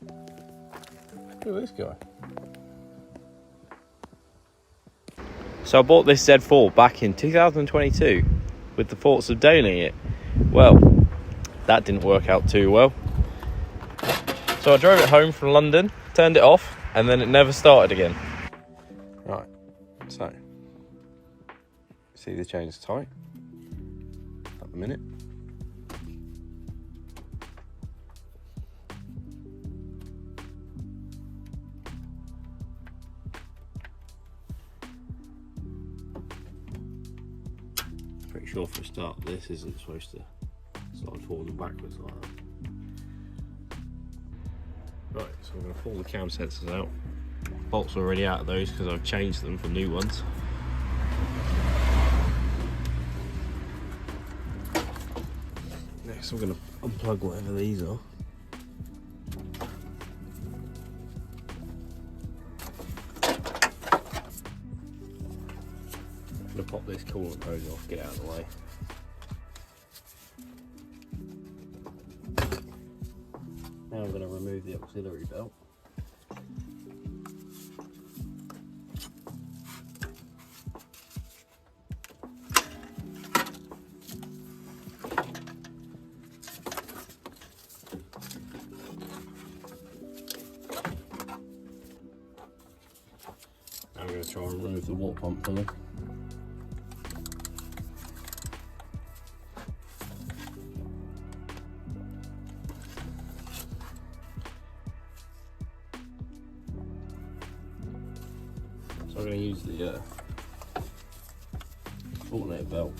Look at this guy. So I bought this Z4 back in 2022 with the thoughts of donating it. Well, that didn't work out too well. So I drove it home from London, turned it off, and then it never started again. Right, so, see the chain's tight at the minute. Pretty sure for a start this isn't supposed to start falling backwards like that. Right, so I'm going to pull the cam sensors out. Bolts are already out of those because I've changed them for new ones. Next I'm going to unplug whatever these are. I'm going to pop this coolant hose off, get it out of the way. Now I'm going to remove the auxiliary belt. I'm going to try and remove the water pump from it. So I'm going to use the alternator belt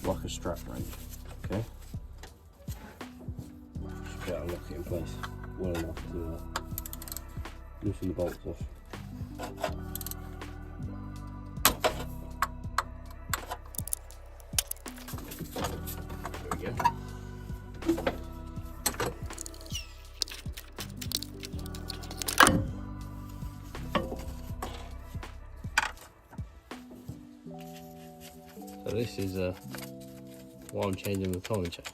like a strap wrench, okay? Just be able to lock it in place well enough to loosen the bolts off. There we go. So this is why I'm changing the timing chain.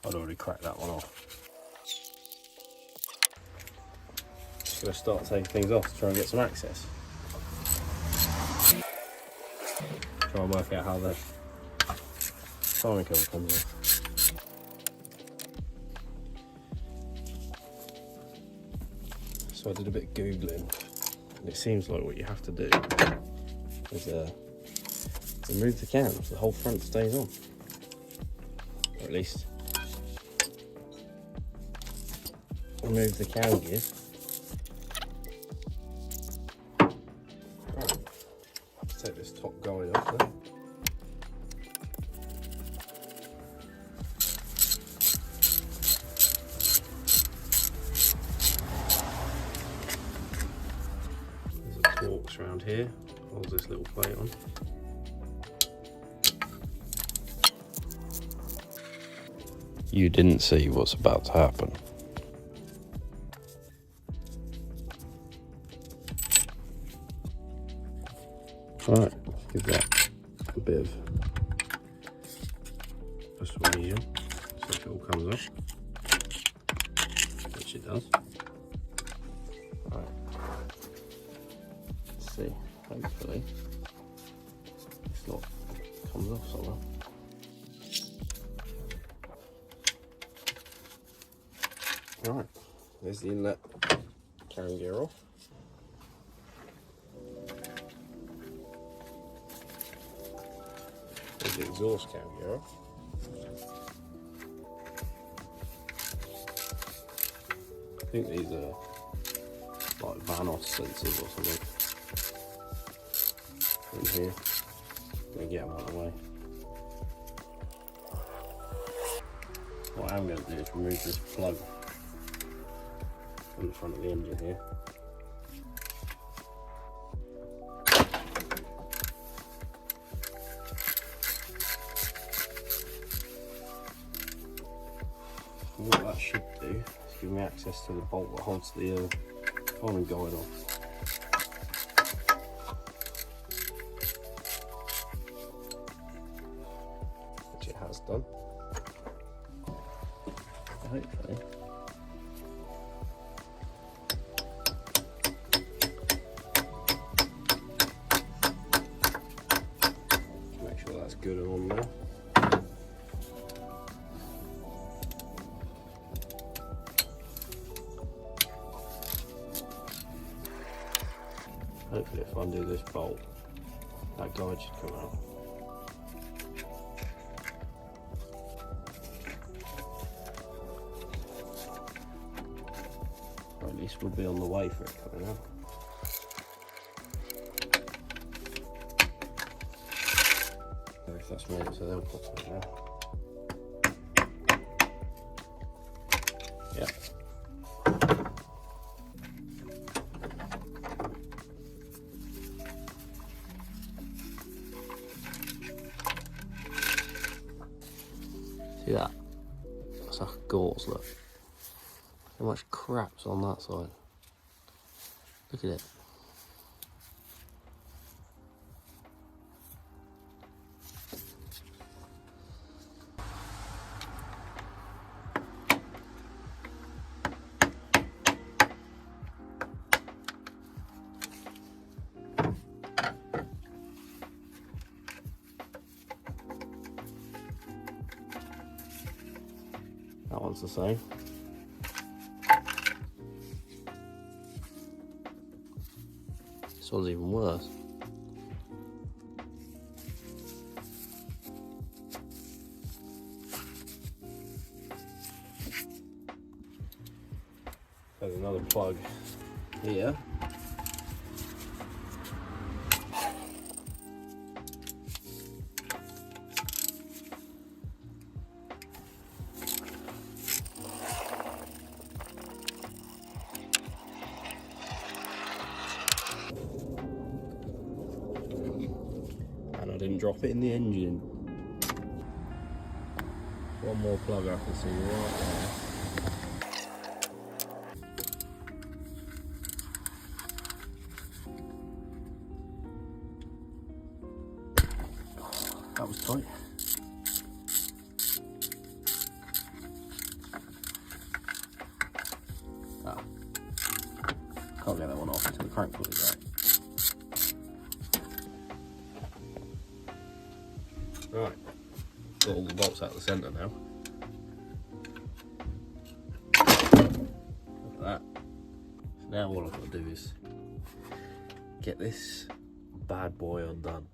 I'd already cracked that one off. Just going to start taking things off to try and get some access. Try and work out how the timing cover comes off. So I did a bit of Googling, and it seems like what you have to do is remove the cam so the whole front stays on. Or at least remove the cam gear. Right. I have to take this top guide off there. There's a Torx around here, holds this little plate on. You didn't see what's about to happen. Right, let's give that a bit of persuasion so it all comes off, which it does. Right, let's see, hopefully this lot comes off somehow. Right, there's the inlet carrying gear off. There's the exhaust carrying gear off. I think these are like Vanos sensors or something in here. I'm going to get them out of the way. What I'm going to do is remove this plug from the front of the engine here. And what that should do is give me access to the bolt that holds the timing guide off. done. Hopefully. Make sure that's good and on there. Hopefully if I undo this bolt, that guide should come out. Or at least we'll be on the way for it coming out. If that's made it so they'll pop it now. Yep. See that? That's like gauze, look. How much crap's on that side. Look at it. That one's the same. This one's even worse. There's another plug here. And I didn't drop it in the engine. One more plug I can see right there. That was tight. Ah. Can't get that one off until the crank pulley is out. Right, got all the bolts out of the centre now. Look at that. So now all I've got to do is get this bad boy undone.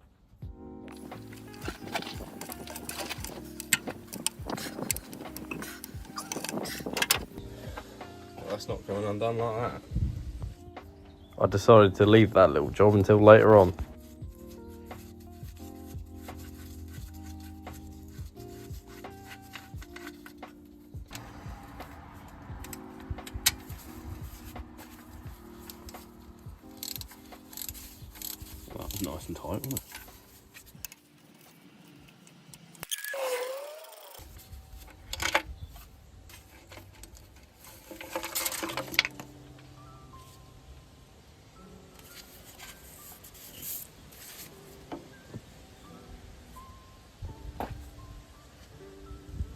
Well, that's not going undone like that. I decided to leave that little job until later on. That was nice and tight, wasn't it?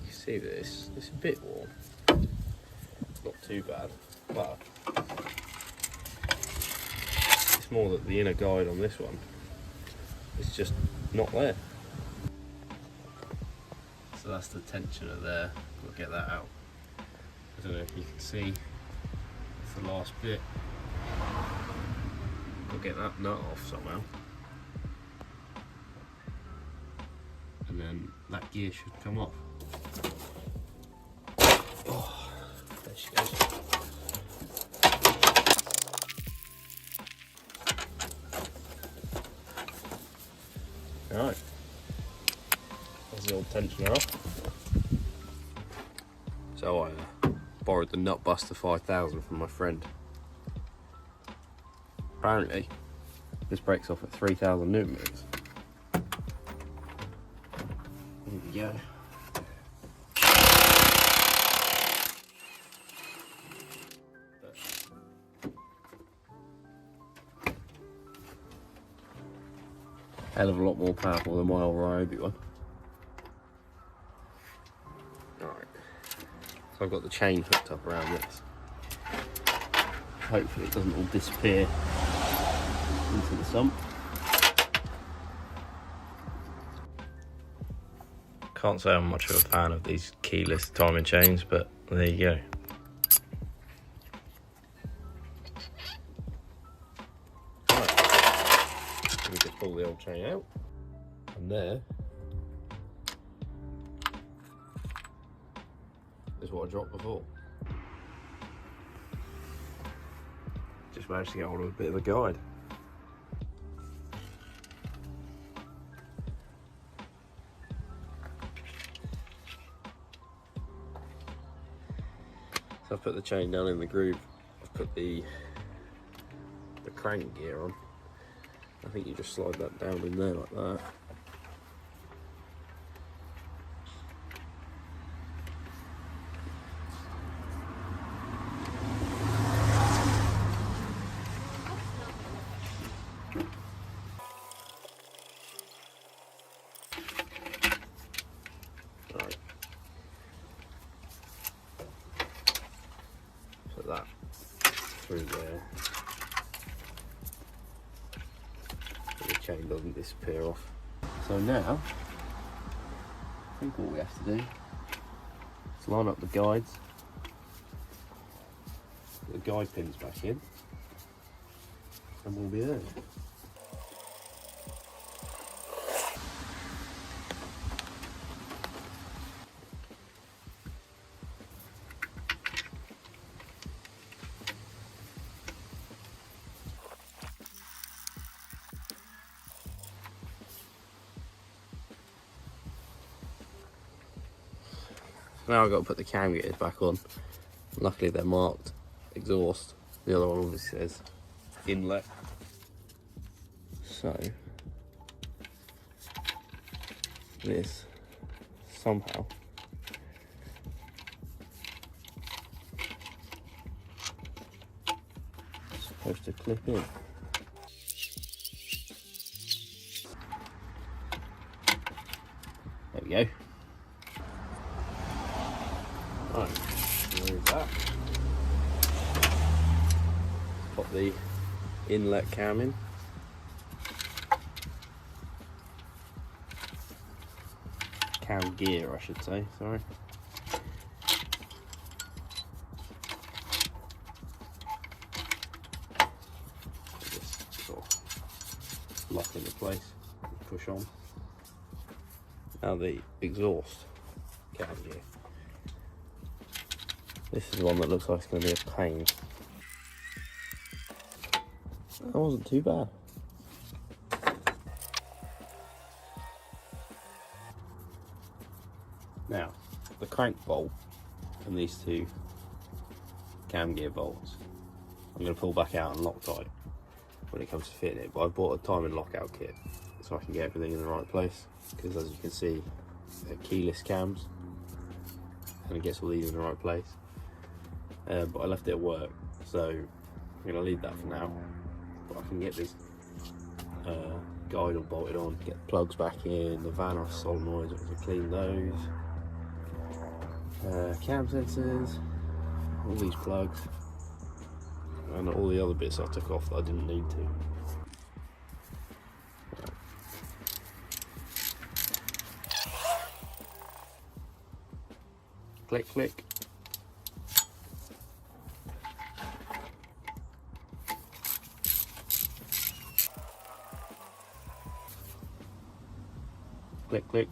You see this? It's a bit warm. Not too bad, but it's more that the inner guide on this one is just not there. So that's the tensioner there. Got to get that out. I don't know if you can see. It's the last bit. Got to get that nut off somehow. And then that gear should come off. Oh, there she goes. Alright, there's the old tensioner off. So I borrowed the Nutbuster 5000 from my friend. Apparently, this breaks off at 3000 Newton meters. Here we go. Hell of a lot more powerful than my old Ryobi one. So I've got the chain hooked up around this. Hopefully it doesn't all disappear into the sump. Can't say I'm much of a fan of these keyless timing chains, but there you go. Right. We just pull the old chain out, and there is what I dropped before. Just managed to get hold of a bit of a guide. So I've put the chain down in the groove. I've put the crank gear on. I think you just slide that down in there like that. Right. Put that through there. So the chain doesn't disappear off. So now, I think what we have to do is line up the guides, put the guide pins back in, and we'll be there. Now I've got to put the cam gears back on. Luckily they're marked exhaust. The other one obviously says inlet. So this somehow is supposed to clip in. There we go. Right, remove that. Pop the inlet cam in. Cam gear, I should say, sorry. Just sort of lock into place, push on. Now the exhaust cam gear. This is the one that looks like it's going to be a pain. That wasn't too bad. Now, the crank bolt and these two cam gear bolts, I'm going to pull back out and Loctite when it comes to fitting it. But I bought a timing lockout kit so I can get everything in the right place. Because as you can see, they're keyless cams, and it gets all these in the right place. But I left it at work, so I'm going to leave that for now. But I can get this guide all bolted on, get the plugs back in, the van off solenoids, I can clean those. Cam sensors, all these plugs, and all the other bits I took off that I didn't need to. Click, click. Click, click.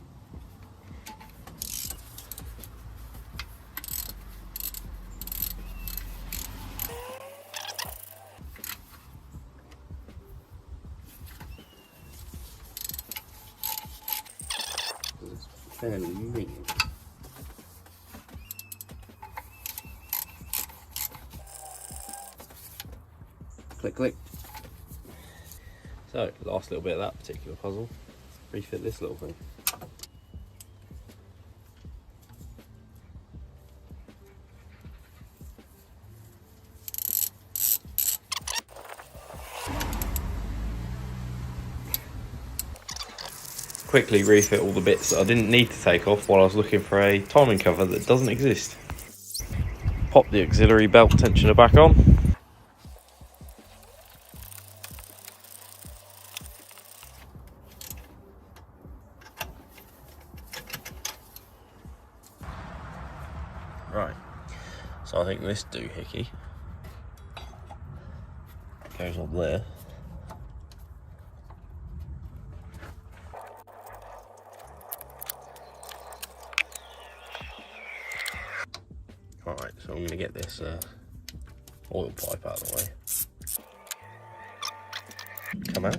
It's fairly neat. Click, click. So, last little bit of that particular puzzle. Refit this little thing. Quickly refit all the bits that I didn't need to take off while I was looking for a timing cover that doesn't exist. pop the auxiliary belt tensioner back on. Right, so I think this doohickey goes on there. Alright, so I'm going to get this oil pipe out of the way. Come out.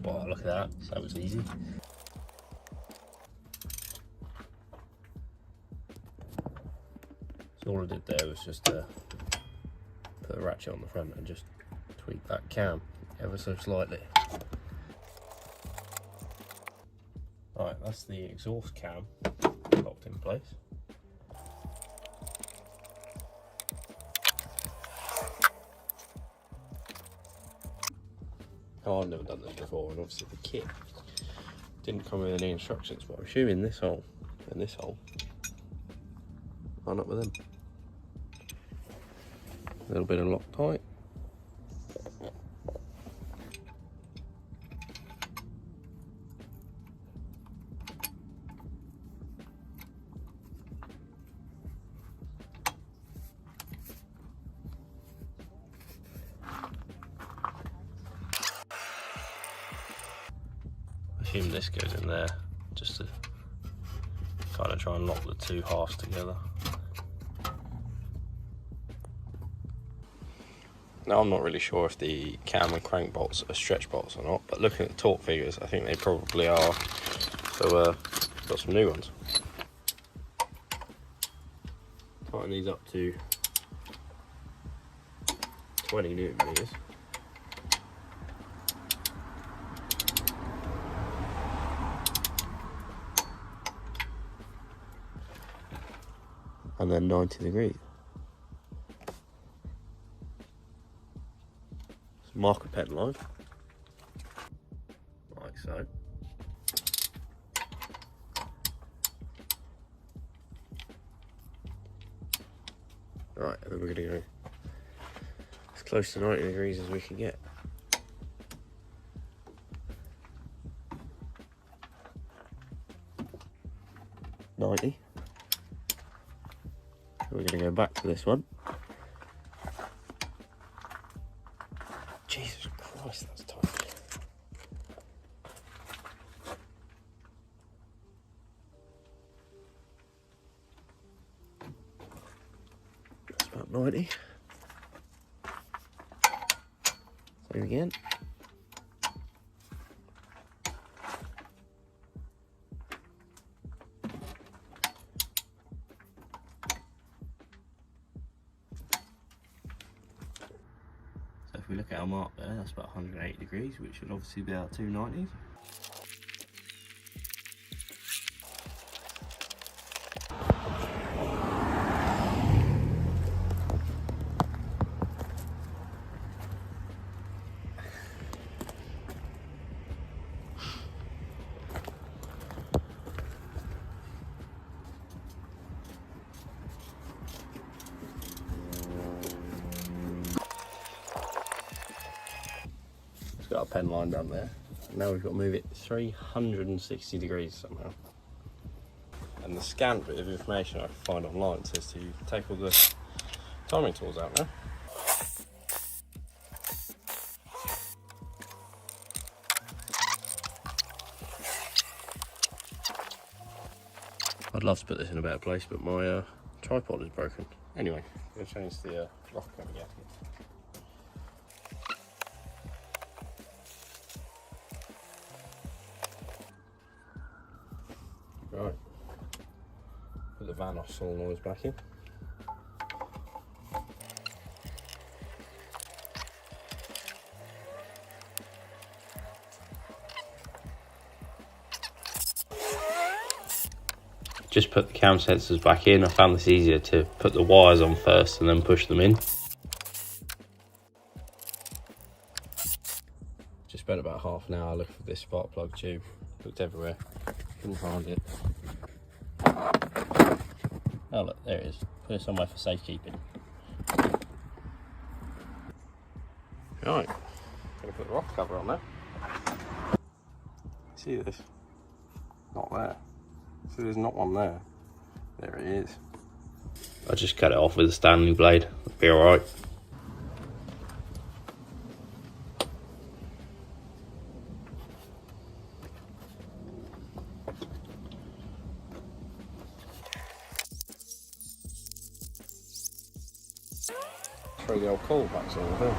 Wow, look at that, that was easy. So all I did there was just put a ratchet on the front and just tweak that cam ever so slightly. Alright, that's the exhaust cam locked in place. Oh, I've never done this before, and obviously the kit didn't come with any instructions, but I'm assuming this hole and this hole line up with them. A little bit of Loctite. I assume this goes in there just to kind of try and lock the two halves together. Now I'm not really sure if the cam and crank bolts are stretch bolts or not, but looking at the torque figures I think they probably are, so got some new ones. Tighten these up to 20 newton meters. And then 90 degrees. Marker pen line, like so. Right, and then we're going to go as close to 90 degrees as we can get. $90. We're going to go back to this one. Jesus Christ, that's tight. That's about 90. Same again. If we look at our mark there, that's about 180 degrees, which should obviously be our 290s. Got a pen line down there. Now we've got to move it 360 degrees somehow. And the scant bit of information I can find online says to take all the timing tools out now. I'd love to put this in a better place, but my tripod is broken. Anyway, I'm going to change the lock again. Right, put the van off solenoids back in. Just put the cam sensors back in. I found this easier to put the wires on first and then push them in. Just spent about half an hour looking for this spark plug tube. Looked everywhere, couldn't find it. Oh look, there it is. Put it somewhere for safekeeping. Right, gonna put the rocker cover on there. See this? Not there. So there's not one there. There it is. I just cut it off with a Stanley blade. It'll be alright. Throw the old coal backs on as well.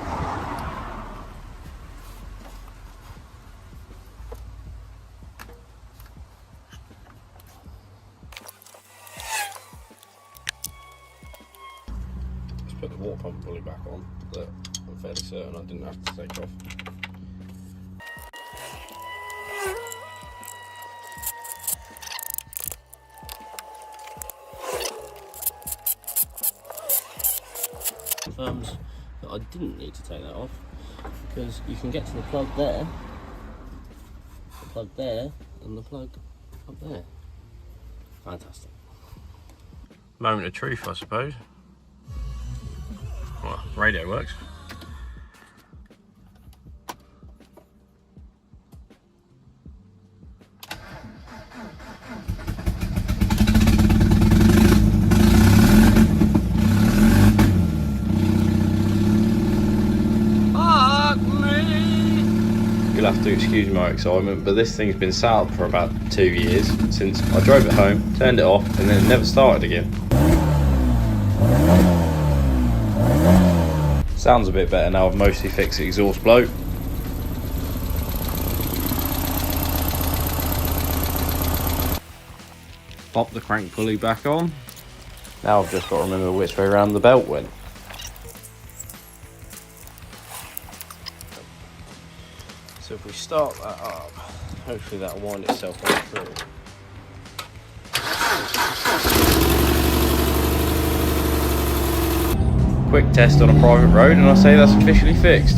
Just put the water pump pulley back on that I'm fairly certain I didn't have to take off. Confirms that I didn't need to take that off because you can get to the plug there, and the plug up there. Fantastic. Moment of truth, I suppose. Well, radio works. You'll have to excuse my excitement, but this thing's been sat up for about 2 years since I drove it home, turned it off, and then it never started again. Sounds a bit better now I've mostly fixed the exhaust blow. Pop the crank pulley back on. Now I've just got to remember which way around the belt went. So if we start that up, hopefully that'll wind itself right through. Quick test on a private road and I say that's officially fixed.